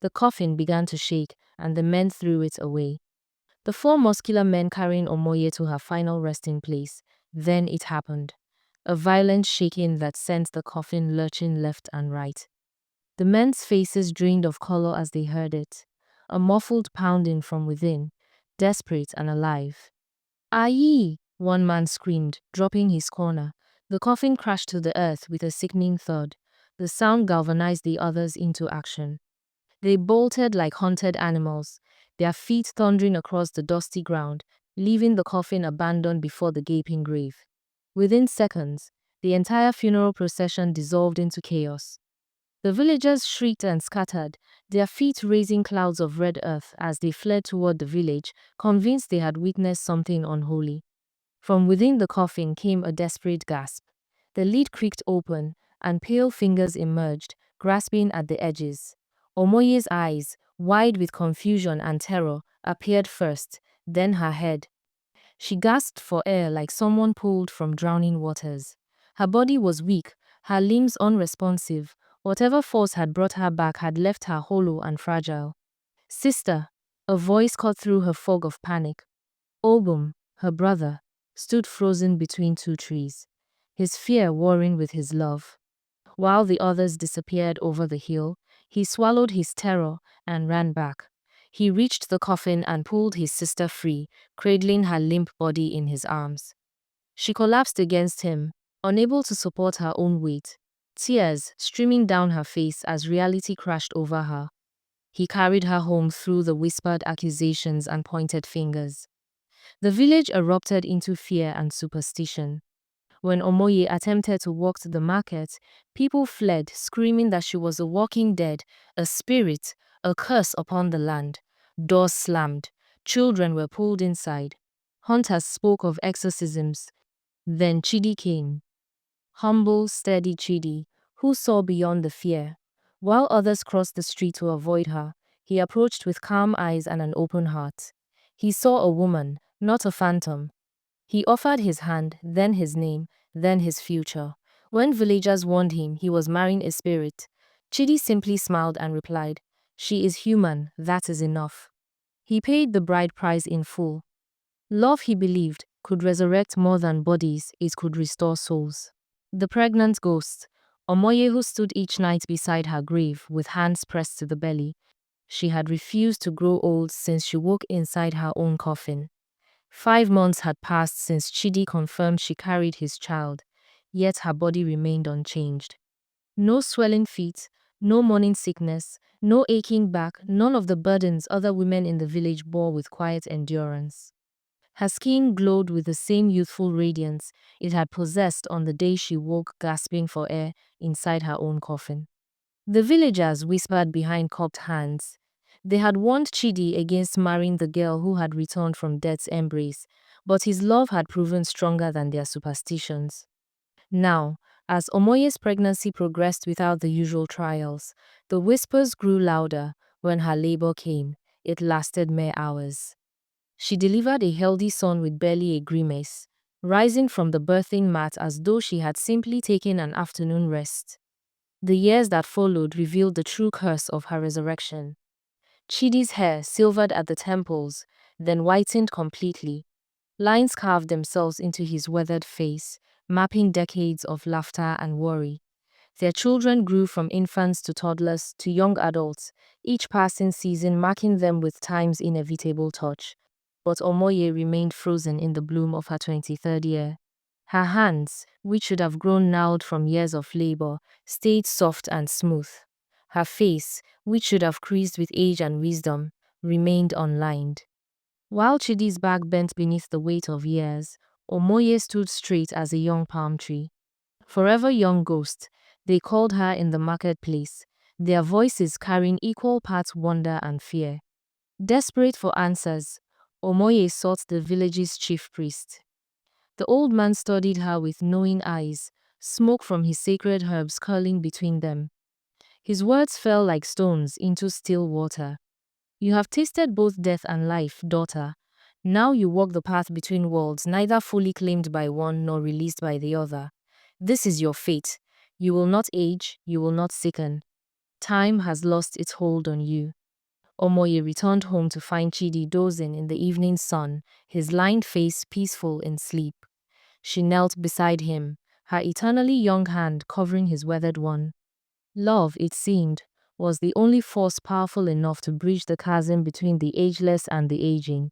The coffin began to shake, and the men threw it away. The four muscular men carrying Omoye to her final resting place. Then it happened. A violent shaking that sent the coffin lurching left and right. The men's faces drained of color as they heard it. A muffled pounding from within, desperate and alive. Aye! One man screamed, dropping his corner. The coffin crashed to the earth with a sickening thud. The sound galvanized the others into action. They bolted like hunted animals, their feet thundering across the dusty ground, leaving the coffin abandoned before the gaping grave. Within seconds, the entire funeral procession dissolved into chaos. The villagers shrieked and scattered, their feet raising clouds of red earth as they fled toward the village, convinced they had witnessed something unholy. From within the coffin came a desperate gasp. The lid creaked open, and pale fingers emerged, grasping at the edges. Omoye's eyes, wide with confusion and terror, appeared first, then her head. She gasped for air like someone pulled from drowning waters. Her body was weak, her limbs unresponsive. Whatever force had brought her back had left her hollow and fragile. Sister, a voice cut through her fog of panic. Obum, her brother, stood frozen between two trees, his fear warring with his love. While the others disappeared over the hill, he swallowed his terror and ran back. He reached the coffin and pulled his sister free, cradling her limp body in his arms. She collapsed against him, unable to support her own weight, tears streaming down her face as reality crashed over her. He carried her home through the whispered accusations and pointed fingers. The village erupted into fear and superstition. When Omoye attempted to walk to the market, people fled, screaming that she was a walking dead, a spirit, a curse upon the land. Doors slammed. Children were pulled inside. Hunters spoke of exorcisms. Then Chidi came. Humble, steady Chidi, who saw beyond the fear. While others crossed the street to avoid her, he approached with calm eyes and an open heart. He saw a woman, not a phantom. He offered his hand, then his name, then his future. When villagers warned him he was marrying a spirit, Chidi simply smiled and replied, "She is human, that is enough." He paid the bride price in full. Love, he believed, could resurrect more than bodies, it could restore souls. The pregnant ghost, Omoye, who stood each night beside her grave with hands pressed to the belly. She had refused to grow old since she woke inside her own coffin. 5 months had passed since Chidi confirmed she carried his child, yet her body remained unchanged. No swelling feet, no morning sickness, no aching back, none of the burdens other women in the village bore with quiet endurance. Her skin glowed with the same youthful radiance it had possessed on the day she woke gasping for air inside her own coffin. The villagers whispered behind cupped hands. They had warned Chidi against marrying the girl who had returned from death's embrace, but his love had proven stronger than their superstitions. Now, as Omoye's pregnancy progressed without the usual trials, the whispers grew louder. When her labor came, it lasted mere hours. She delivered a healthy son with barely a grimace, rising from the birthing mat as though she had simply taken an afternoon rest. The years that followed revealed the true curse of her resurrection. Chidi's hair silvered at the temples, then whitened completely. Lines carved themselves into his weathered face, mapping decades of laughter and worry. Their children grew from infants to toddlers to young adults, each passing season marking them with time's inevitable touch. But Omoye remained frozen in the bloom of her 23rd year. Her hands, which should have grown gnarled from years of labor, stayed soft and smooth. Her face, which should have creased with age and wisdom, remained unlined. While Chidi's back bent beneath the weight of years, Omoye stood straight as a young palm tree. Forever young ghost, they called her in the marketplace, their voices carrying equal parts wonder and fear. Desperate for answers, Omoye sought the village's chief priest. The old man studied her with knowing eyes, smoke from his sacred herbs curling between them. His words fell like stones into still water. "You have tasted both death and life, daughter. Now you walk the path between worlds, neither fully claimed by one nor released by the other. This is your fate. You will not age, you will not sicken. Time has lost its hold on you. Omoye returned home to find Chidi dozing in the evening sun, his lined face peaceful in sleep. She knelt beside him, her eternally young hand covering his weathered one. Love, it seemed, was the only force powerful enough to bridge the chasm between the ageless and the aging.